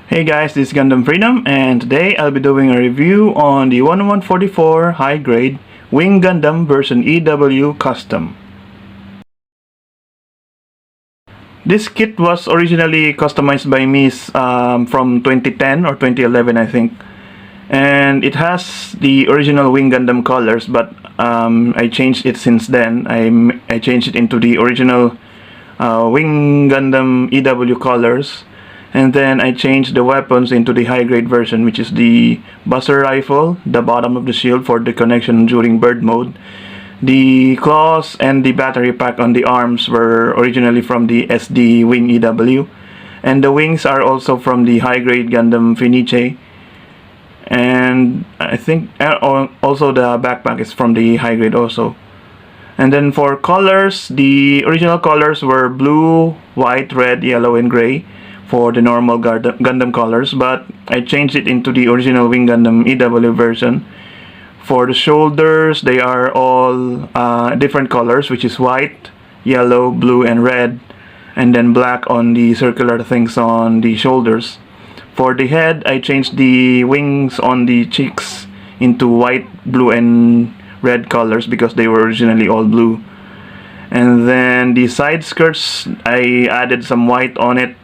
Hey guys, this is Gundam Freedom, and today I'll be doing a review on the 1144 high grade Wing Gundam version EW Custom. This kit was originally customized by me from 2010 or 2011 I think, and it has the original Wing Gundam colors, but I changed it since then. I changed it into the original Wing Gundam EW colors. And then I changed the weapons into the high grade version, which is the Buster Rifle, the bottom of the shield for the connection during bird mode. The claws and the battery pack on the arms were originally from the SD Wing EW. And the wings are also from the high grade Gundam Fenice. And I think also the backpack is from the high grade also. And then for colors, the original colors were blue, white, red, yellow, and gray for the normal Gundam colors, but I changed it into the original Wing Gundam EW version. For the shoulders, they are all different colors, which is white, yellow, blue, and red, and then black on the circular things on the shoulders. For the head, I changed the wings on the cheeks into white, blue, and red colors because they were originally all blue. And then the side skirts, I added some white on it.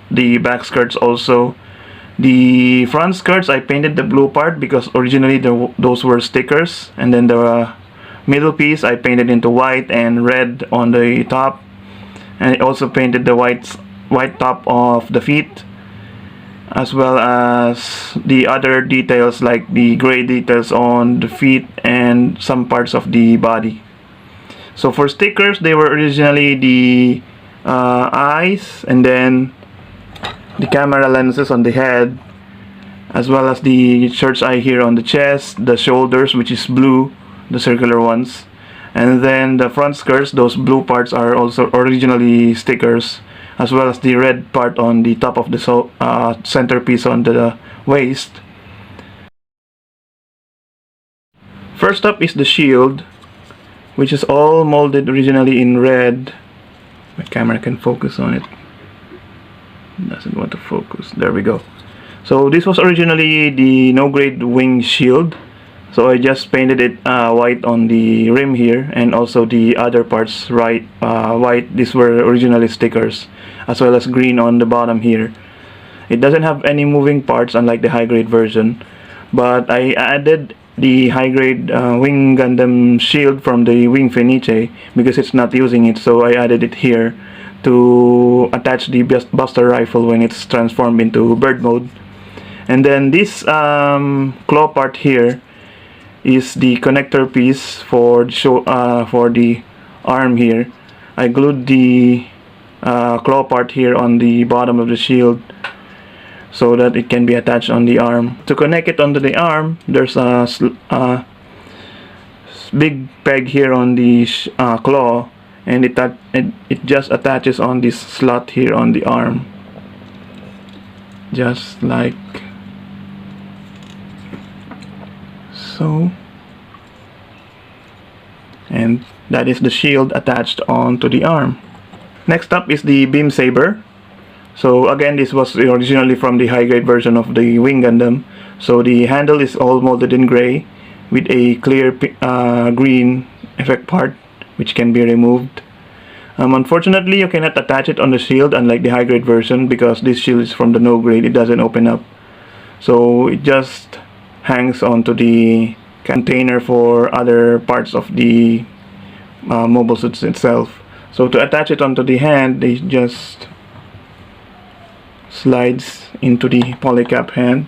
The back skirts also. The front skirts, I painted the blue part because originally those were stickers, and then the middle piece I painted into white and red on the top, and I also painted the white top of the feet, as well as the other details like the gray details on the feet and some parts of the body. So for stickers, they were originally the eyes, and then the camera lenses on the head, as well as the search eye here on the chest, the shoulders, which is blue, the circular ones, and then the front skirts, those blue parts are also originally stickers, as well as the red part on the top of the centerpiece on the waist. First up is the shield, which is all molded originally in red. My camera can focus on it. Doesn't want to focus. There we go. So this was originally the no grade wing shield, so I just painted it white on the rim here, and also the other parts white. These were originally stickers, as well as green on the bottom here. It doesn't have any moving parts unlike the high grade version, but I added the high grade Wing Gundam shield from the Wing Fenice because it's not using it, so I added it here to attach the Buster Rifle when it's transformed into bird mode. And then this claw part here is the connector piece for the arm here. I glued the claw part here on the bottom of the shield so that it can be attached on the arm. To connect it onto the arm, there's a big peg here on the claw, and it just attaches on this slot here on the arm, just like so. And that is the shield attached onto the arm. Next up is the beam saber. So again, this was originally from the high grade version of the Wing Gundam. So the handle is all molded in gray with a clear green effect part which can be removed. Unfortunately, you cannot attach it on the shield unlike the high grade version because this shield is from the no grade. It doesn't open up, so it just hangs onto the container for other parts of the mobile suits itself. So to attach it onto the hand, it just slides into the polycap hand,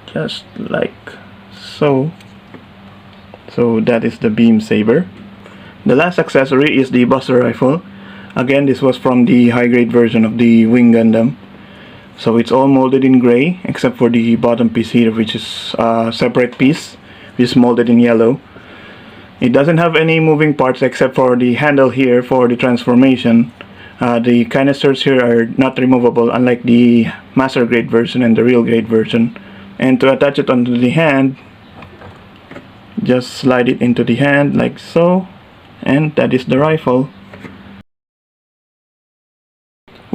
just like so. So that is the beam saber. The last accessory is the Buster Rifle. Again, this was from the high grade version of the Wing Gundam. So it's all molded in gray except for the bottom piece here, which is a separate piece, which is molded in yellow. It doesn't have any moving parts except for the handle here for the transformation. The canisters here are not removable unlike the master grade version and the real grade version. And to attach it onto the hand, just slide it into the hand like so, and that is the rifle.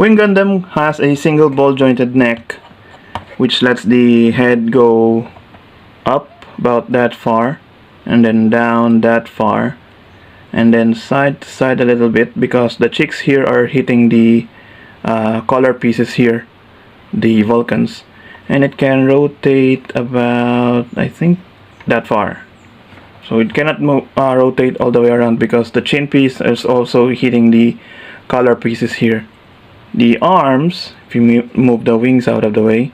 Wing Gundam has a single ball jointed neck, which lets the head go up about that far, and then down that far, and then side to side a little bit, because the cheeks here are hitting the collar pieces here, the Vulcans, and it can rotate about, I think, that far. So it cannot rotate all the way around because the chin piece is also hitting the collar pieces here. The arms, if you move the wings out of the way,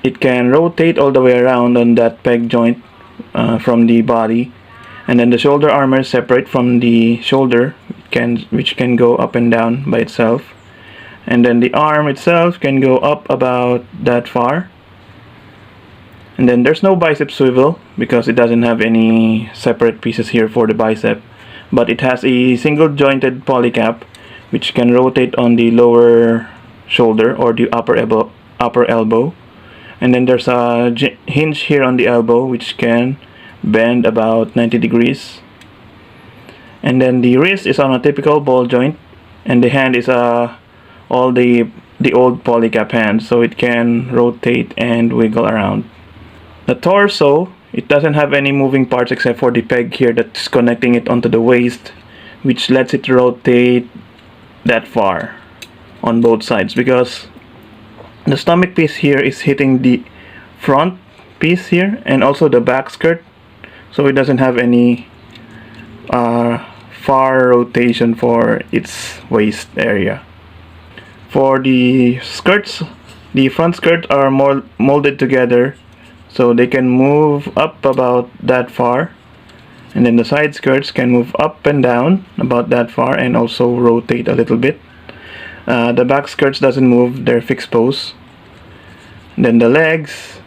it can rotate all the way around on that peg joint from the body, and then the shoulder armor is separate from the shoulder, which can go up and down by itself, and then the arm itself can go up about that far. And then there's no bicep swivel because it doesn't have any separate pieces here for the bicep, but it has a single jointed polycap which can rotate on the lower shoulder or the upper elbow. And then there's a hinge here on the elbow which can bend about 90 degrees. And then the wrist is on a typical ball joint, and the hand is all the old polycap hand, so it can rotate and wiggle around. The torso, it doesn't have any moving parts except for the peg here that's connecting it onto the waist, which lets it rotate that far on both sides, because the stomach piece here is hitting the front piece here and also the back skirt, so it doesn't have any far rotation for its waist area. For the skirts, the front skirts are more molded together, so they can move up about that far, and then the side skirts can move up and down about that far and also rotate a little bit. The back skirts doesn't move, they're fixed pose. Then the legs,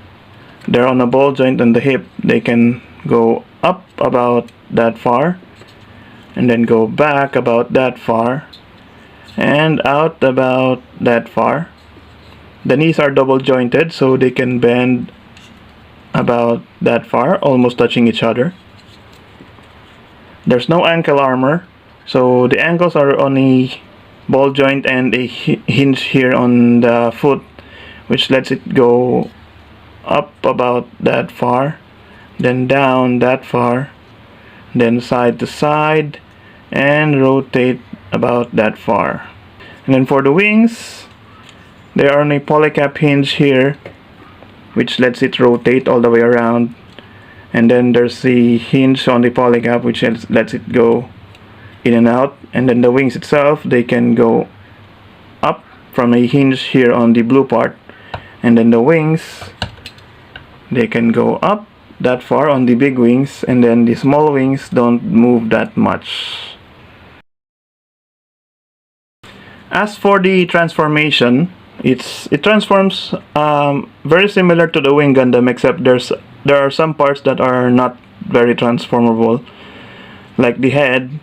they're on a ball joint on the hip, they can go up about that far and then go back about that far and out about that far. The knees are double jointed, so they can bend about that far, almost touching each other. There's no ankle armor, so the ankles are on a ball joint and a hinge here on the foot, which lets it go up about that far, then down that far, then side to side, and rotate about that far. And then for the wings, they are on a polycap hinge here, which lets it rotate all the way around, and then there's the hinge on the polycap which lets it go in and out. And then the wings itself, they can go up from a hinge here on the blue part, and then the wings, they can go up that far on the big wings, and then the small wings don't move that much. As for the transformation, it transforms very similar to the Wing Gundam, except there are some parts that are not very transformable, like the head.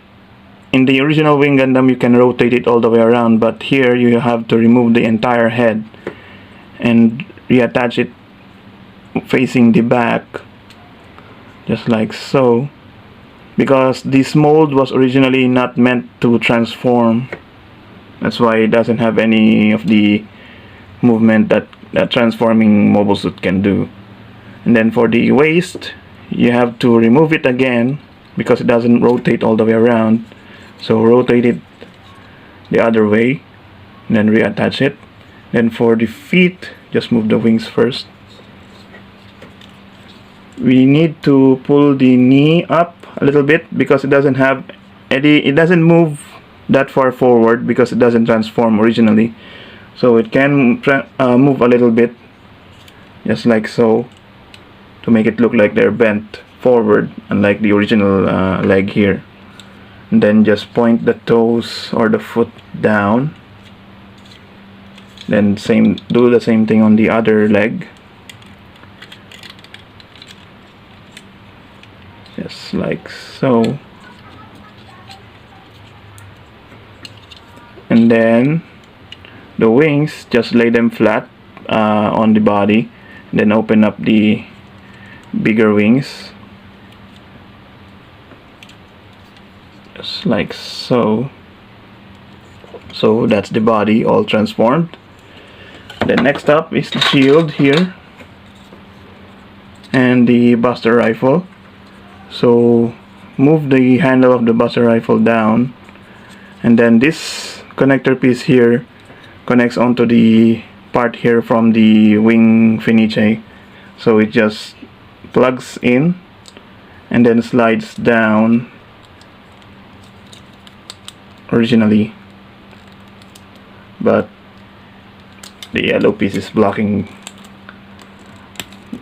In the original Wing Gundam you can rotate it all the way around, but here you have to remove the entire head and reattach it facing the back, just like so, because this mold was originally not meant to transform. That's why it doesn't have any of the movement that transforming mobile suit can do. And then for the waist, you have to remove it again because it doesn't rotate all the way around, so rotate it the other way and then reattach it. Then for the feet, just move the wings first. We need to pull the knee up a little bit because it doesn't move that far forward because it doesn't transform originally, so it can move a little bit, just like so, to make it look like they're bent forward, unlike the original leg here. And then just point the toes or the foot down, then do the same thing on the other leg, just like so. And then the wings, just lay them flat on the body, then open up the bigger wings, just like so. So that's the body all transformed. Then next up is the shield here and the Buster rifle. So move the handle of the Buster rifle down, and then this connector piece here connects onto the part here from the wing Fenice. So it just plugs in and then slides down originally, but the yellow piece is blocking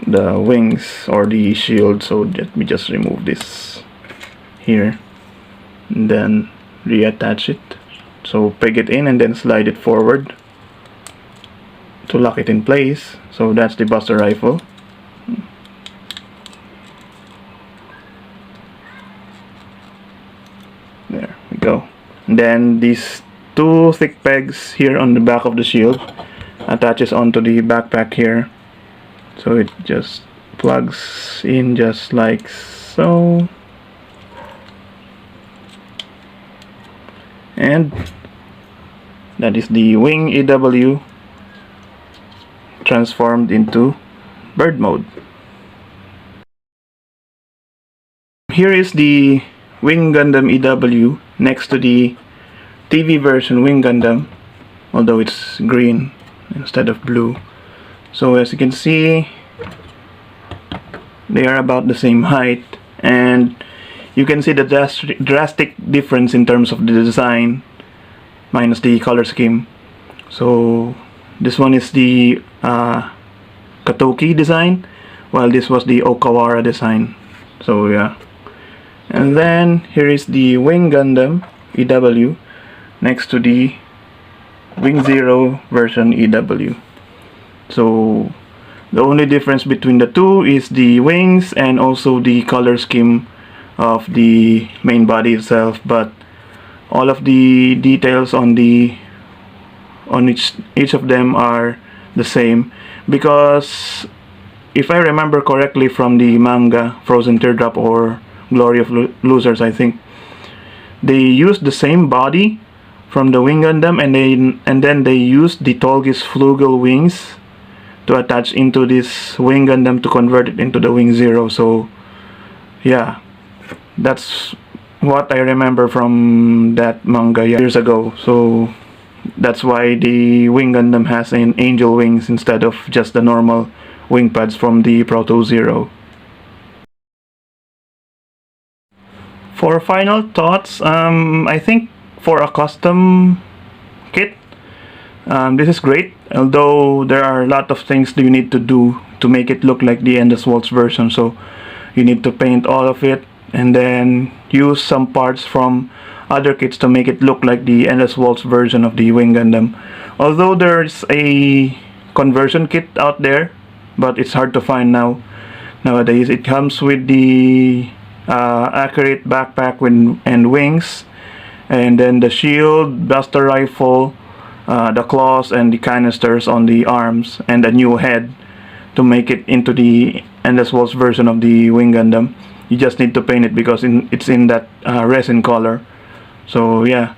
the wings or the shield, so let me just remove this here and then reattach it. So peg it in and then slide it forward to lock it in place. So that's the Buster rifle. There we go. And then these two thick pegs here on the back of the shield attaches onto the backpack here. So it just plugs in just like so. And that is the Wing EW transformed into bird mode. Here is the Wing Gundam EW next to the TV version Wing Gundam, although it's green instead of blue. So as you can see, they are about the same height, and you can see the drastic difference in terms of the design minus the color scheme. So this one is the Katoki design, while this was the Okawara design. So yeah. And then here is the Wing Gundam EW next to the Wing Zero version EW. So the only difference between the two is the wings and also the color scheme of the main body itself, but all of the details on each of them are the same, because if I remember correctly from the manga Frozen Teardrop or Glory of Losers, I think they used the same body from the Wing Gundam, and then they used the Tolgis Flugel wings to attach into this Wing Gundam to convert it into the Wing Zero. So yeah, that's what I remember from that manga years ago. So that's why the Wing Gundam has an angel wings instead of just the normal wing pads from the Proto Zero. For final thoughts, I think for a custom kit, this is great, although there are a lot of things that you need to do to make it look like the Endless Waltz version. So you need to paint all of it and then use some parts from other kits to make it look like the Endless Waltz version of the Wing Gundam. Although there's a conversion kit out there, but it's hard to find nowadays. It comes with the accurate backpack and wings, and then the shield, Buster rifle, the claws and the canisters on the arms, and a new head to make it into the Endless Waltz version of the Wing Gundam. You just need to paint it because it's in that resin color. So yeah.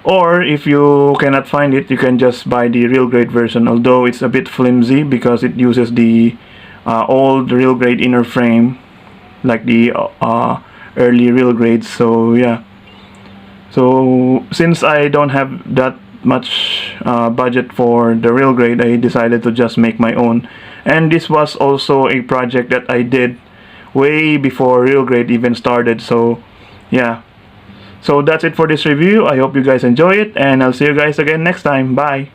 Or if you cannot find it, you can just buy the real grade version, although it's a bit flimsy because it uses the old real grade inner frame like the early real grades. So yeah. So since I don't have that much budget for the real grade, I decided to just make my own. And this was also a project that I did way before real grade even started. So yeah. So that's it for this review. I hope you guys enjoy it, and I'll see you guys again next time. Bye.